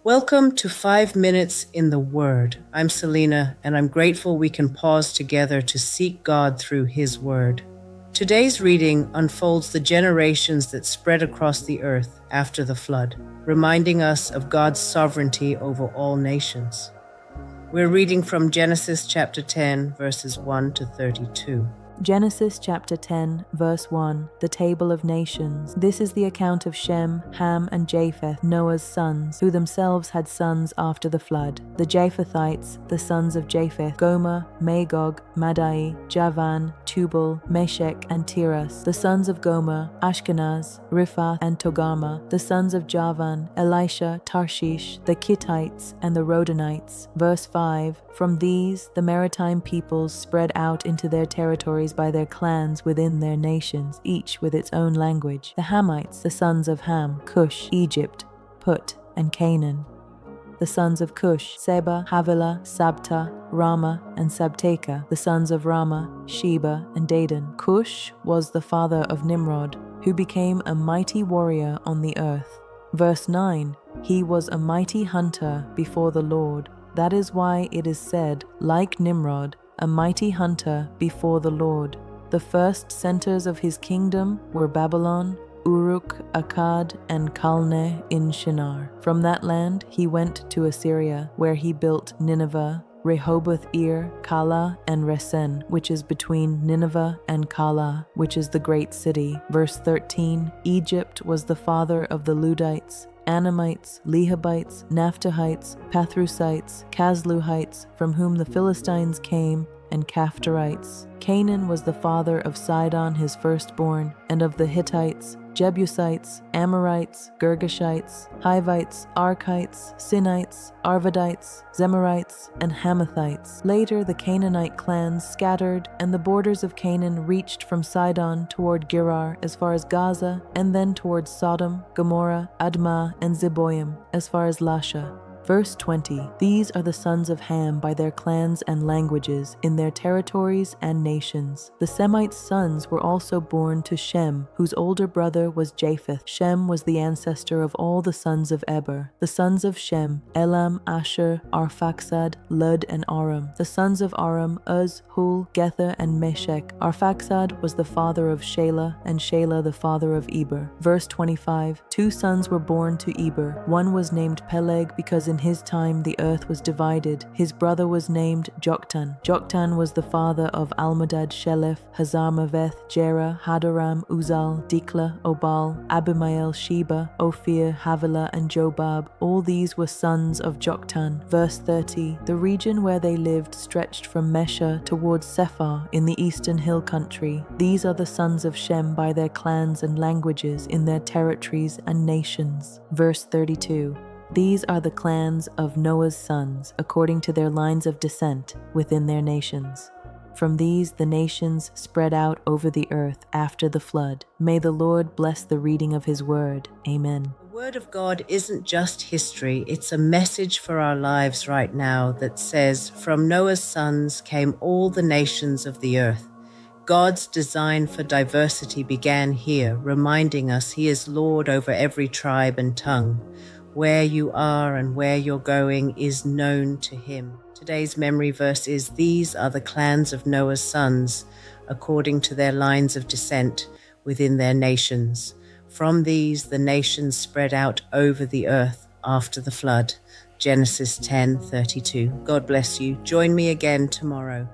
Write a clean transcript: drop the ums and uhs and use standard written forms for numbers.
Welcome to 5 Minutes in the Word. I'm Celina, and I'm grateful we can pause together to seek God through His Word. Today's reading unfolds the generations that spread across the earth after the flood, reminding us of God's sovereignty over all nations. We're reading from Genesis chapter 10, verses 1 to 32. Genesis chapter 10, verse 1, the Table of Nations. This is the account of Shem, Ham, and Japheth, Noah's sons, who themselves had sons after the flood. The Japhethites, the sons of Japheth, Gomer, Magog, Madai, Javan, Tubal, Meshech, and Tiras. The sons of Gomer, Ashkenaz, Riphath, and Togarmah. The sons of Javan, Elisha, Tarshish, the Kittites, and the Rodanites. Verse 5, from these the maritime peoples spread out into their territories by their clans within their nations, each with its own language. The Hamites, the sons of Ham, Cush, Egypt, Put, and Canaan. The sons of Cush, Seba, Havilah, Sabta, Rama, and Sabteka. The sons of Rama, Sheba, and Dedan. Cush was the father of Nimrod, who became a mighty warrior on the earth. Verse 9, he was a mighty hunter before the Lord. That is why it is said, like Nimrod, a mighty hunter before the Lord. The first centers of his kingdom were Babylon, Uruk, Akkad, and Calneh in Shinar. From that land he went to Assyria, where he built Nineveh, Rehoboth-ir, Calah, and Resen, which is between Nineveh and Calah, which is the great city. Verse 13, Egypt was the father of the Ludites, Anamites, Lehabites, Naphtuhites, Pathrusites, Casluhites, from whom the Philistines came, and Caphtorites. Canaan was the father of Sidon his firstborn, and of the Hittites, Jebusites, Amorites, Girgashites, Hivites, Archites, Sinites, Arvadites, Zemarites, and Hamathites. Later the Canaanite clans scattered, and the borders of Canaan reached from Sidon toward Gerar as far as Gaza, and then towards Sodom, Gomorrah, Admah, and Zeboim as far as Lasha. Verse 20, these are the sons of Ham by their clans and languages, in their territories and nations. The Semites' sons were also born to Shem, whose older brother was Japheth. Shem was the ancestor of all the sons of Eber. The sons of Shem, Elam, Asher, Arphaxad, Lud, and Aram. The sons of Aram, Uz, Hul, Gether, and Meshech. Arphaxad was the father of Shelah, and Shelah the father of Eber. Verse 25, two sons were born to Eber. One was named Peleg because in his time the earth was divided. His brother was named Joktan. Joktan was the father of Almodad, Shelef, Hazarmaveth, Jerah, Hadoram, Uzal, Dikla, Obal, Abimael, Sheba, Ophir, Havilah, and Jobab. All these were sons of Joktan. Verse 30, the region where they lived stretched from Mesha towards Sephar in the eastern hill country. These are the sons of Shem by their clans and languages, in their territories and nations. Verse 32, these are the clans of Noah's sons, according to their lines of descent within their nations. From these the nations spread out over the earth after the flood. May the Lord bless the reading of His word. Amen. The Word of God isn't just history, it's a message for our lives right now that says, from Noah's sons came all the nations of the earth. God's design for diversity began here, reminding us He is Lord over every tribe and tongue. Where you are and where you're going is known to Him. Today's memory verse is, these are the clans of Noah's sons, according to their lines of descent within their nations. From these the nations spread out over the earth after the flood. Genesis 10:32. God bless you. Join me again tomorrow.